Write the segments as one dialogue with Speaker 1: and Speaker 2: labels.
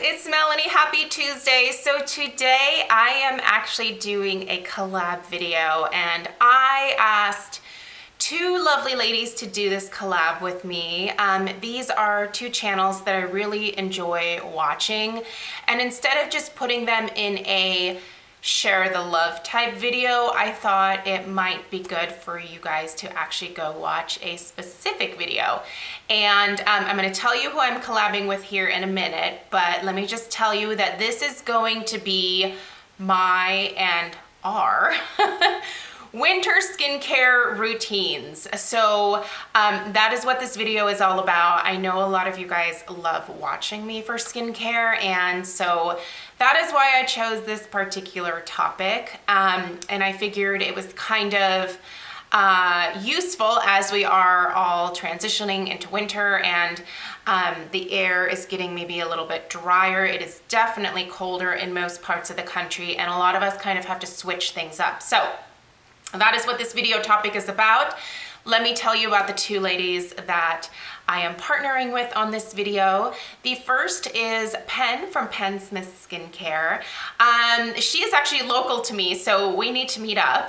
Speaker 1: it's Melanie. Happy Tuesday. So today I am actually doing a collab video, and I asked two lovely ladies to do this collab with me. These are two channels that I really enjoy watching, and instead of just putting them in a share the love type video, I thought it might be good for you guys to actually go watch a specific video. And I'm going to tell you who I'm collabing with here in a minute, but let me just tell you that this is going to be my and our winter skincare routines. So that is what this video is all about. I know a lot of you guys love watching me for skincare, and so that is why I chose this particular topic. And I figured it was kind of useful as we are all transitioning into winter, and the air is getting maybe a little bit drier. It is definitely colder in most parts of the country, and a lot of us kind of have to switch things up. So that is what this video topic is about. Let me tell you about the two ladies that I am partnering with on this video. The first is Penn from PennSmithSkincare. She is actually local to me, so we need to meet up.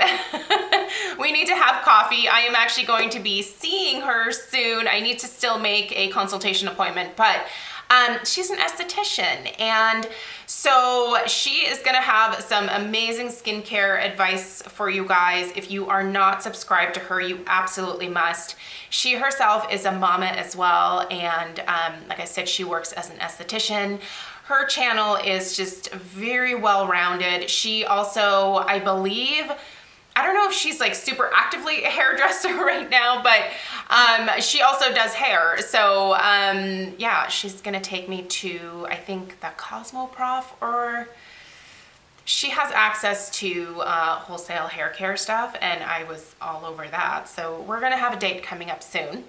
Speaker 1: We need to have coffee. I am actually going to be seeing her soon. I need to still make a consultation appointment, but she's an esthetician, and so she is gonna have some amazing skincare advice for you guys. If you are not subscribed to her, you absolutely must. She herself is a mama as well, and like I said, she works as an esthetician. Her channel is just very well-rounded. She also, I believe, I don't know if she's like super actively a hairdresser right now, but she also does hair. So yeah, she's gonna take me to, I think, the Cosmo Prof, or she has access to wholesale hair care stuff, and I was all over that. So we're gonna have a date coming up soon.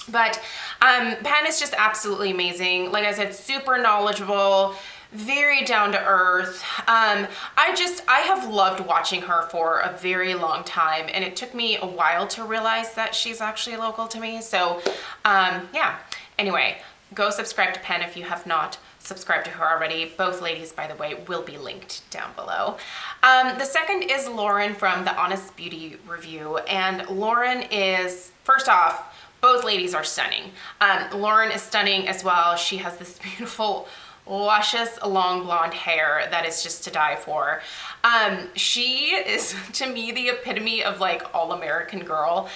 Speaker 1: But Penn is just absolutely amazing. Like I said, super knowledgeable, very down to earth. I have loved watching her for a very long time, and it took me a while to realize that she's actually local to me. So yeah, anyway, go subscribe to Penn if you have not subscribed to her already. Both ladies, by the way, will be linked down below. The second is Lauren from TheHonestBeautyReview, and Lauren is, first off, both ladies are stunning. Lauren is stunning as well. She has this beautiful, luscious, long blonde hair that is just to die for. She is, to me, the epitome of like all-American girl.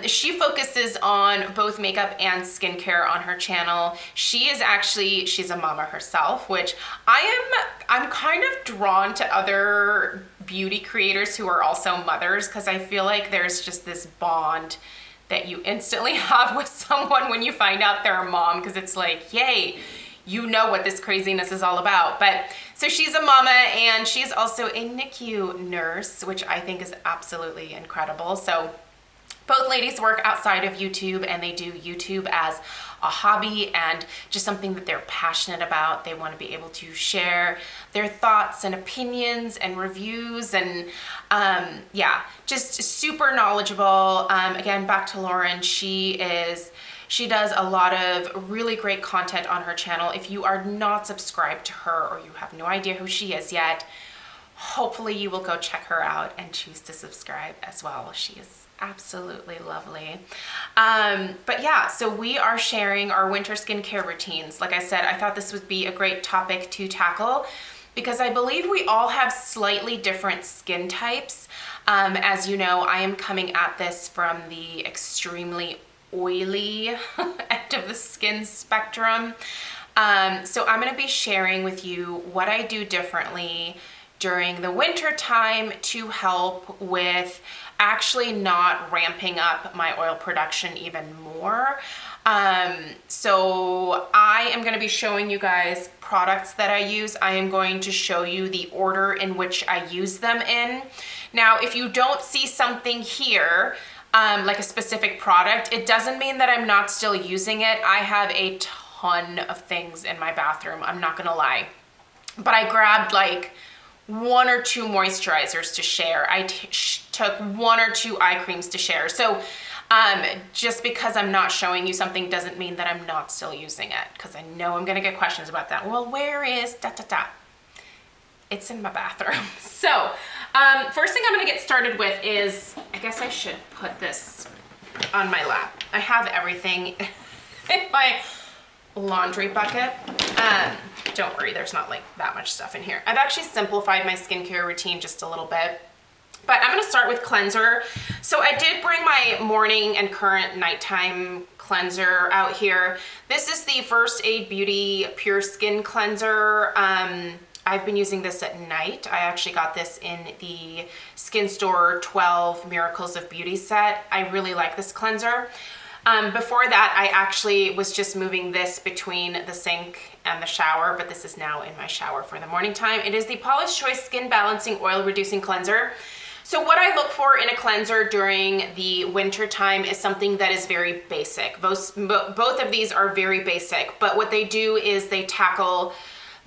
Speaker 1: She focuses on both makeup and skincare on her channel. She's a mama herself, which I'm kind of drawn to other beauty creators who are also mothers, because I feel like there's just this bond that you instantly have with someone when you find out they're a mom, because it's like, yay, you know what this craziness is all about. But so she's a mama, and she's also a NICU nurse, which I think is absolutely incredible. So both ladies work outside of YouTube, and they do YouTube as a hobby and just something that they're passionate about. They want to be able to share their thoughts and opinions and reviews, and yeah, just super knowledgeable. Again, back to Lauren, she does a lot of really great content on her channel. If you are not subscribed to her, or you have no idea who she is yet, hopefully you will go check her out and choose to subscribe as well. She is absolutely lovely. But yeah, so we are sharing our winter skincare routines. Like I said, I thought this would be a great topic to tackle, because I believe we all have slightly different skin types. As you know, I am coming at this from the extremely oily end of the skin spectrum. So I'm gonna be sharing with you what I do differently during the winter time to help with actually not ramping up my oil production even more. So I am going to be showing you guys products that I use. I am going to show you the order in which I use them in. Now, if you don't see something here, like a specific product, it doesn't mean that I'm not still using it. I have a ton of things in my bathroom, I'm not gonna lie. But I grabbed like 1 or 2 moisturizers to share. I took 1 or 2 eye creams to share. So Just because I'm not showing you something doesn't mean that I'm not still using it, because I know I'm gonna get questions about that. Well, where is da da da? It's in my bathroom. So, first thing I'm gonna get started with is, I guess I should put this on my lap. I have everything in my laundry bucket. Don't worry, there's not like that much stuff in here. I've actually simplified my skincare routine just a little bit. But I'm gonna start with cleanser. So I did bring my morning and current nighttime cleanser out here. This is the First Aid Beauty Pure Skin Cleanser. I've been using this at night. I actually got this in the Skin Store 12 Miracles of Beauty set. I really like this cleanser. Before that, I actually was just moving this between the sink and the shower, but this is now in my shower for the morning time. It is the Paula's Choice Skin Balancing Oil Reducing Cleanser. So what I look for in a cleanser during the winter time is something that is very basic. Both of these are very basic, but what they do is they tackle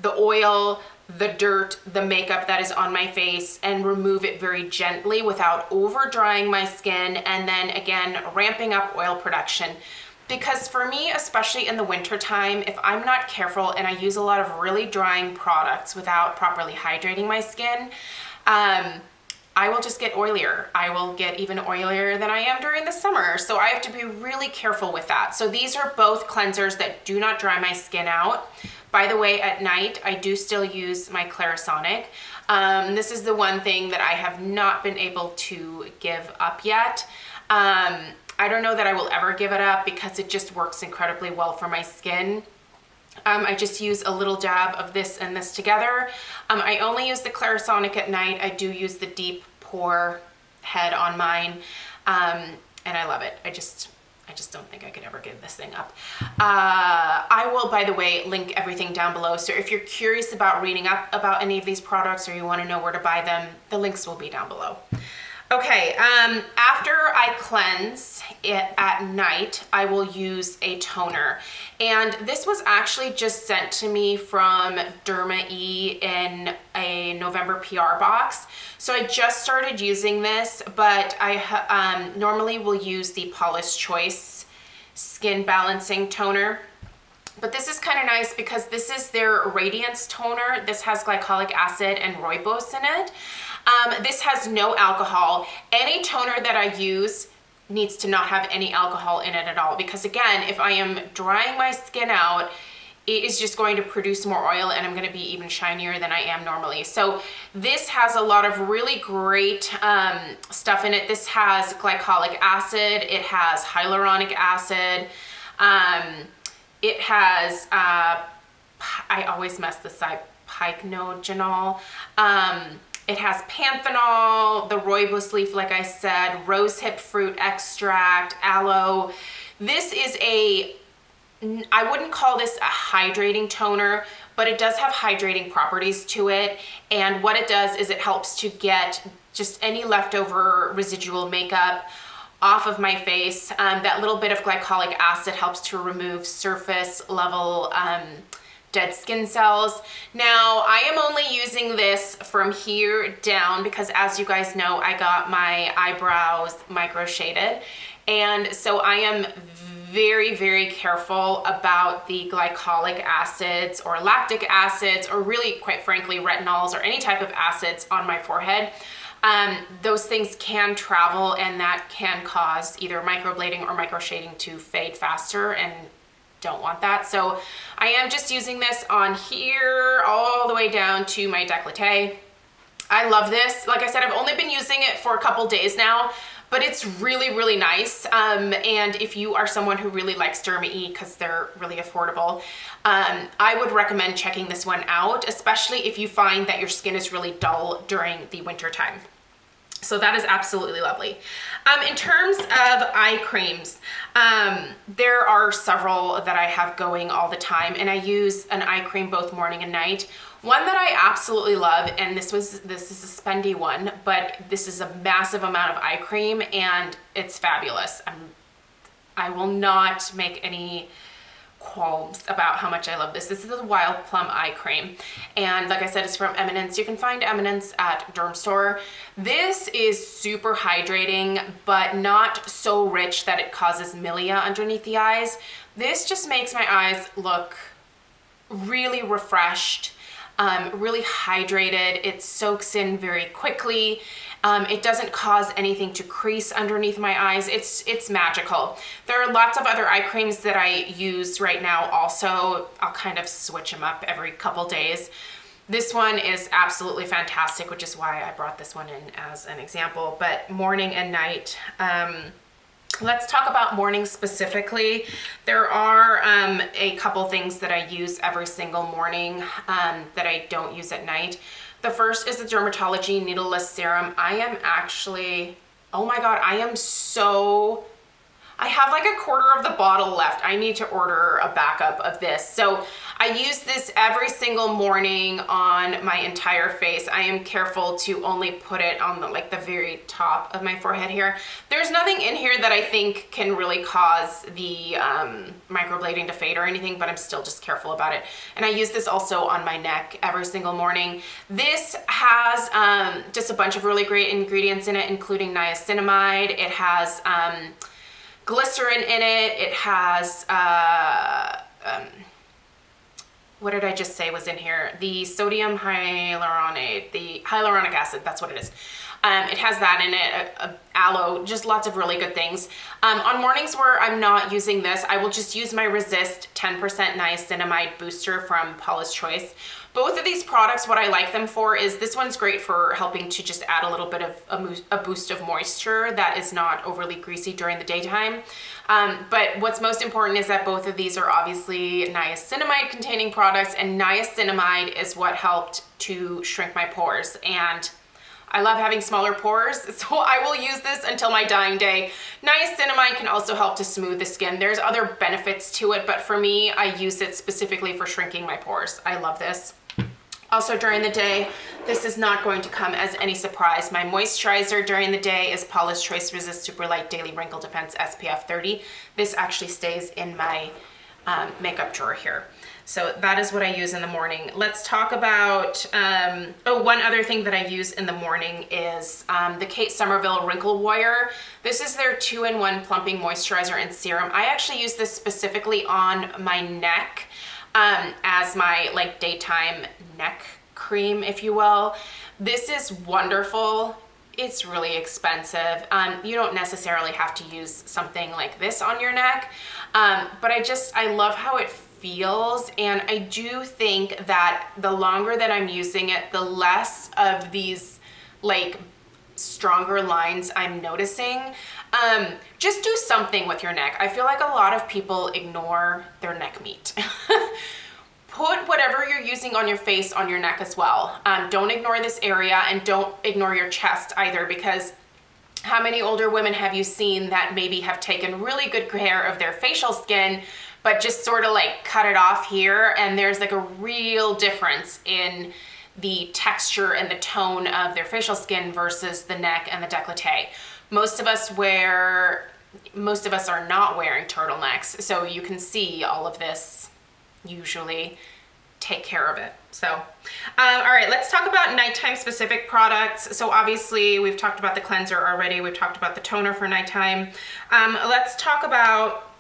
Speaker 1: the oil, the dirt, the makeup that is on my face, and remove it very gently without over drying my skin, and then again ramping up oil production. Because for me, especially in the winter time, if I'm not careful and I use a lot of really drying products without properly hydrating my skin, I will just get oilier. I will get even oilier than I am during the summer. So I have to be really careful with that. So these are both cleansers that do not dry my skin out. By the way, at night, I do still use my Clarisonic. This is the one thing that I have not been able to give up yet. I don't know that I will ever give it up because it just works incredibly well for my skin. I just use a little dab of this and this together. I only use the Clarisonic at night. I do use the deep pore head on mine, and I love it. I just don't think I could ever give this thing up. I will, by the way, link everything down below. So if you're curious about reading up about any of these products or you want to know where to buy them, the links will be down below. Okay, after I cleanse it at night, I will use a toner. And this was actually just sent to me from DRMTLGY in a November PR box. So I just started using this, but I normally will use the Paula's Choice Skin Balancing Toner. But this is kind of nice because this is their Radiance Toner. This has glycolic acid and rooibos in it. This has no alcohol. Any toner that I use needs to not have any alcohol in it at all, because again, if I am drying my skin out, it is just going to produce more oil and I'm going to be even shinier than I am normally. So this has a lot of really great stuff in it. This has glycolic acid, it has hyaluronic acid, it has, I always mess this up, pycnogenol. It has panthenol, the rooibos leaf, like I said, rosehip fruit extract, aloe. This is I wouldn't call this a hydrating toner, but it does have hydrating properties to it. And what it does is it helps to get just any leftover residual makeup off of my face. That little bit of glycolic acid helps to remove surface level dead skin cells. Now, I am only using this from here down because, as you guys know, I got my eyebrows micro shaded. And so I am very, very careful about the glycolic acids or lactic acids, or really, quite frankly, retinols or any type of acids on my forehead. Those things can travel and that can cause either microblading or micro shading to fade faster, and don't want that. So I am just using this on here all the way down to my décolleté. I love this. Like I said, I've only been using it for a couple days now, but it's really, really nice. And if you are someone who really likes DRMTLGY because they're really affordable, I would recommend checking this one out, especially if you find that your skin is really dull during the winter time. So that is absolutely lovely. In terms of eye creams, there are several that I have going all the time, and I use an eye cream both morning and night. One that I absolutely love, and this is a spendy one, but this is a massive amount of eye cream and it's fabulous. I will not make any qualms about how much I love this. This is the Wild Plum Eye Cream. And like I said, it's from Eminence. You can find Eminence at Derm Store. This is super hydrating, but not so rich that it causes milia underneath the eyes. This just makes my eyes look really refreshed, really hydrated. It soaks in very quickly. It doesn't cause anything to crease underneath my eyes. It's magical. There are lots of other eye creams that I use right now also. I'll kind of switch them up every couple days. This one is absolutely fantastic, which is why I brought this one in as an example. But morning and night, let's talk about morning specifically. There are a couple things that I use every single morning that I don't use at night. The first is the DRMTLGY Needleless Serum. I am actually, oh my God, I have like a quarter of the bottle left. I need to order a backup of this. So I use this every single morning on my entire face. I am careful to only put it on the very top of my forehead here. There's nothing in here that I think can really cause the microblading to fade or anything, but I'm still just careful about it. And I use this also on my neck every single morning. This has just a bunch of really great ingredients in it, including niacinamide. It has glycerin in it. It has, what did I just say was in here? The sodium hyaluronate, the hyaluronic acid, that's what it is. It has that in it, aloe, just lots of really good things. On mornings where I'm not using this, I will just use my Resist 10% niacinamide booster from Paula's Choice. Both of these products, what I like them for is this one's great for helping to just add a little bit of a boost of moisture that is not overly greasy during the daytime. But what's most important is that both of these are obviously niacinamide containing products, and niacinamide is what helped to shrink my pores. And I love having smaller pores, so I will use this until my dying day. Niacinamide can also help to smooth the skin. There's other benefits to it, but for me, I use it specifically for shrinking my pores. I love this. Also during the day, this is not going to come as any surprise. My moisturizer during the day is Paula's Choice Resist Super Light Daily Wrinkle Defense SPF 30. This actually stays in my makeup drawer here. So that is what I use in the morning. Let's talk about, one other thing that I use in the morning is the Kate Somerville Wrinkle Warrior. This is their 2-in-1 plumping moisturizer and serum. I actually use this specifically on my neck as my daytime neck cream, if you will. This is wonderful. It's really expensive. You don't necessarily have to use something like this on your neck, but I love how it feels, and I do think that the longer that I'm using it, the less of these stronger lines I'm noticing. Just do something with your neck. I feel like a lot of people ignore their neck meat. Put whatever you're using on your face on your neck as well. Don't ignore this area, and don't ignore your chest either, because how many older women have you seen that maybe have taken really good care of their facial skin, but just sort of cut it off here, and there's a real difference in the texture and the tone of their facial skin versus the neck and the décolleté. Most of us are not wearing turtlenecks, so you can see all of this usually take care of it. So, all right, let's talk about nighttime specific products. So obviously we've talked about the cleanser already. We've talked about the toner for nighttime. Let's talk about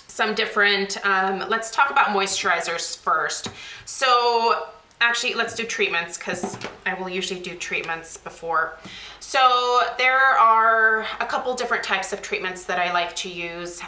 Speaker 1: some different, let's talk about moisturizers first. So actually, let's do treatments, because I will usually do treatments before. So there are a couple different types of treatments that I like to use.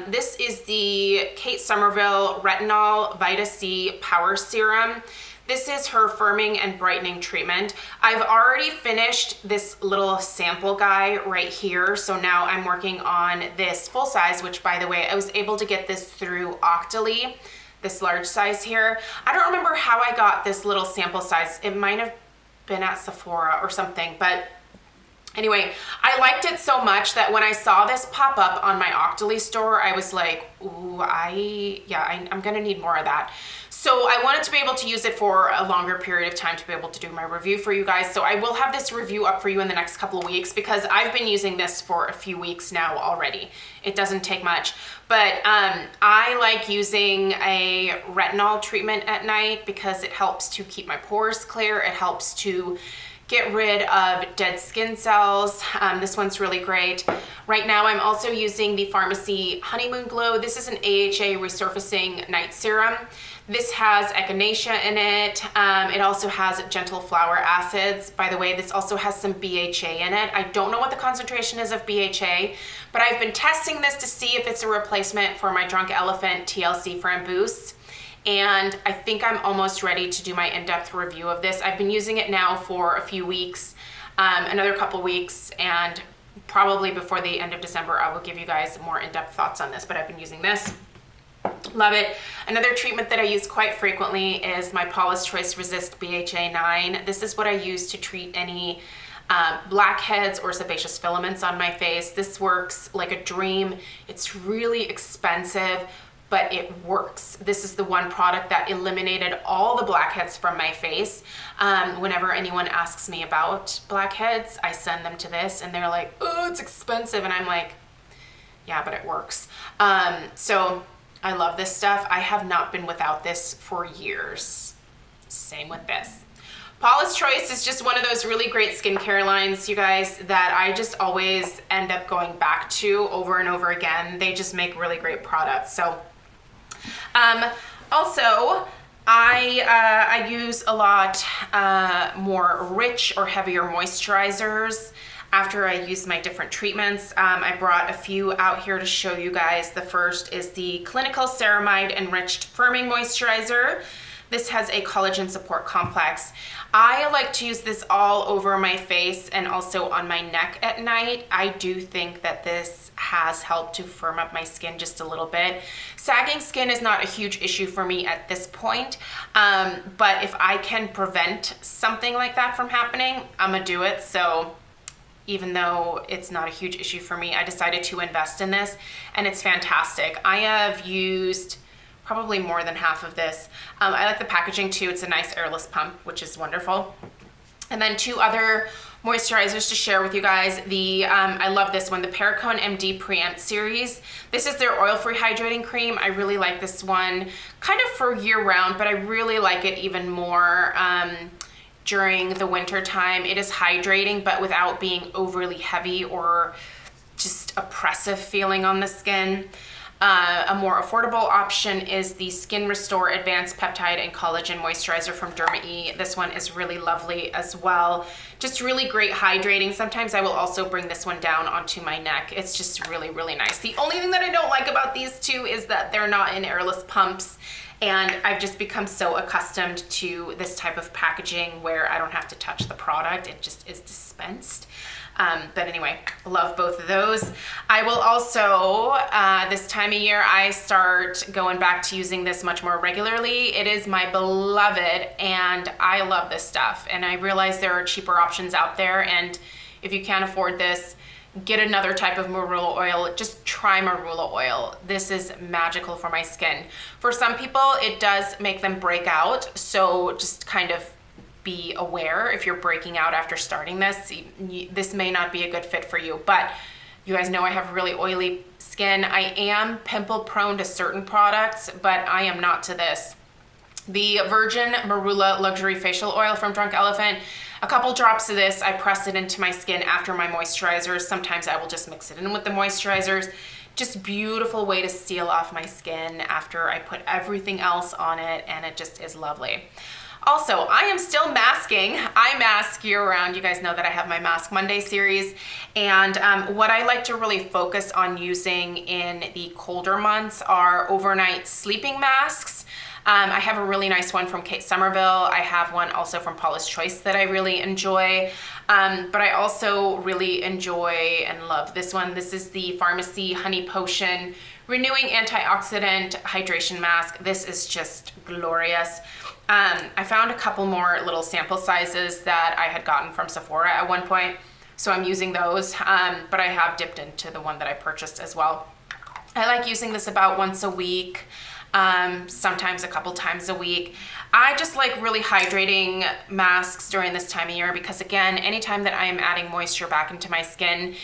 Speaker 1: This is the Kate Somerville Retinol Vita C Power Serum. This is her firming and brightening treatment. I've already finished this little sample guy right here, so now I'm working on this full size, which, by the way, I was able to get this through Octoly, this large size here. I don't remember how I got this little sample size. It might have been at Sephora or something, but Anyway, I liked it so much that when I saw this pop up on my Octoly store, I was like, ooh, I'm gonna need more of that. So I wanted to be able to use it for a longer period of time to be able to do my review for you guys. So I will have this review up for you in the next couple of weeks because I've been using this for a few weeks now already. It doesn't take much, but I like using a retinol treatment at night because it helps to keep my pores clear. It helps to get rid of dead skin cells. This one's really great. Right now I'm also using the Pharmacy Honeymoon Glow. This is an AHA resurfacing night serum. This has echinacea in it. It also has gentle flower acids. By the way, this also has some BHA in it. I don't know what the concentration is of BHA, but I've been testing this to see if it's a replacement for my Drunk Elephant TLC Framboos. And I think I'm almost ready to do my in-depth review of this. I've been using it now for a few weeks, another couple weeks, and probably before the end of December, I will give you guys more in-depth thoughts on this, but I've been using this. Love it. Another treatment that I use quite frequently is my Paula's Choice Resist BHA 9. This is what I use to treat any blackheads or sebaceous filaments on my face. This works like a dream. It's really expensive, but it works. This is the one product that eliminated all the blackheads from my face. Whenever anyone asks me about blackheads, I send them to this and they're like, oh, it's expensive. And I'm like, yeah, but it works. So I love this stuff. I have not been without this for years. Same with this. Paula's Choice is just one of those really great skincare lines, you guys, that I just always end up going back to over and over again. They just make really great products. So also, I use a lot more rich or heavier moisturizers after I use my different treatments. I brought a few out here to show you guys. The first is the Clinical Ceramide Enriched Firming Moisturizer. This has a collagen support complex. I like to use this all over my face and also on my neck at night. I do think that this has helped to firm up my skin just a little bit. Sagging skin is not a huge issue for me at this point, but if I can prevent something like that from happening, I'm gonna do it. So even though it's not a huge issue for me, I decided to invest in this and it's fantastic. I have used probably more than half of this. I like the packaging too. It's a nice airless pump, which is wonderful. And then two other moisturizers to share with you guys. I love this one, the Perricone MD Preempt series. This is their oil-free hydrating cream. I really like this one, kind of for year-round, but I really like it even more during the winter time. It is hydrating, but without being overly heavy or just oppressive feeling on the skin. A more affordable option is the Skin Restore Advanced Peptide and Collagen Moisturizer from Derma-E. This one is really lovely as well. Just really great hydrating. Sometimes I will also bring this one down onto my neck. It's just really, really nice. The only thing that I don't like about these two is that they're not in airless pumps. And I've just become so accustomed to this type of packaging where I don't have to touch the product. It just is dispensed. But anyway, love both of those. I will also, this time of year, I start going back to using this much more regularly. It is my beloved and I love this stuff. And I realize there are cheaper options out there. And if you can't afford this, get another type of marula oil. Just try marula oil. This is magical for my skin. For some people, it does make them break out. So just kind of be aware if you're breaking out after starting this. This may not be a good fit for you, but you guys know I have really oily skin. I am pimple prone to certain products, but I am not to this. The Virgin Marula Luxury Facial Oil from Drunk Elephant, a couple drops of this, I press it into my skin after my moisturizers. Sometimes I will just mix it in with the moisturizers. Just beautiful way to seal off my skin after I put everything else on it, and it just is lovely. Also, I am still masking. I mask year-round. You guys know that I have my Mask Monday series. And what I like to really focus on using in the colder months are overnight sleeping masks. I have a really nice one from Kate Somerville. I have one also from Paula's Choice that I really enjoy. But I also really enjoy and love this one. This is the Pharmacy Honey Potion Renewing Antioxidant Hydration Mask. This is just glorious. I found a couple more little sample sizes that I had gotten from Sephora at one point. So I'm using those, but I have dipped into the one that I purchased as well. I like using this about once a week, sometimes a couple times a week. I just like really hydrating masks during this time of year because, again, anytime that I am adding moisture back into my skin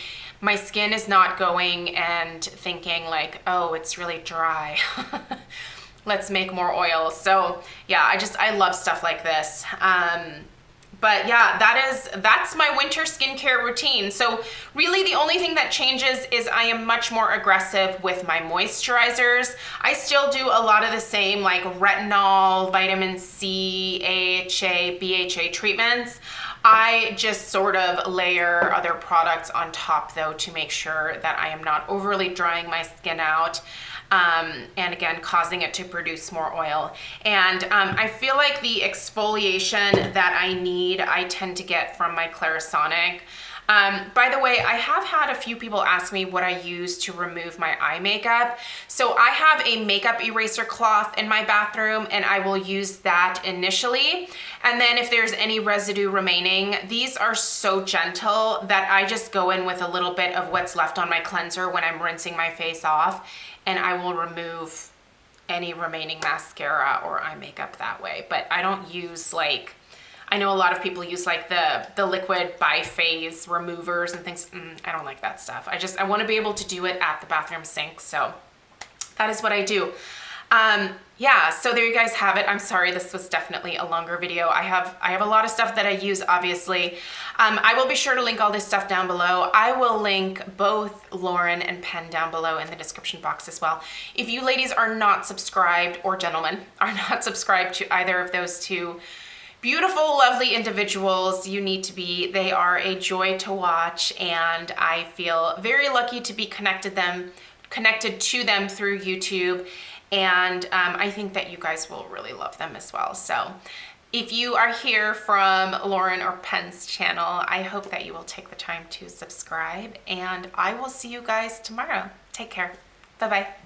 Speaker 1: is not going and thinking like, oh, it's really dry. Let's make more oil. So yeah, I love stuff like this. But yeah, that's my winter skincare routine. So really the only thing that changes is I am much more aggressive with my moisturizers. I still do a lot of the same, like retinol, vitamin C, AHA, BHA treatments. I just sort of layer other products on top though to make sure that I am not overly drying my skin out. And again, causing it to produce more oil. And I feel like the exfoliation that I need, I tend to get from my Clarisonic. By the way, I have had a few people ask me what I use to remove my eye makeup. So I have a makeup eraser cloth in my bathroom, and I will use that initially. And then if there's any residue remaining, these are so gentle that I just go in with a little bit of what's left on my cleanser when I'm rinsing my face off, and I will remove any remaining mascara or eye makeup that way. But I don't use, like, I know a lot of people use like the liquid bi-phase removers and things. I don't like that stuff. I want to be able to do it at the bathroom sink. So that is what I do. Yeah, so there you guys have it. I'm sorry, this was definitely a longer video. I have a lot of stuff that I use, obviously. I will be sure to link all this stuff down below. I will link both Lauren and Penn down below in the description box as well. If you ladies are not subscribed, or gentlemen, are not subscribed to either of those two beautiful, lovely individuals, you need to be. They are a joy to watch, and I feel very lucky to be connected to them through YouTube. And I think that you guys will really love them as well. So if you are here from Lauren or Penn's channel, I hope that you will take the time to subscribe, and I will see you guys tomorrow. Take care. Bye-bye.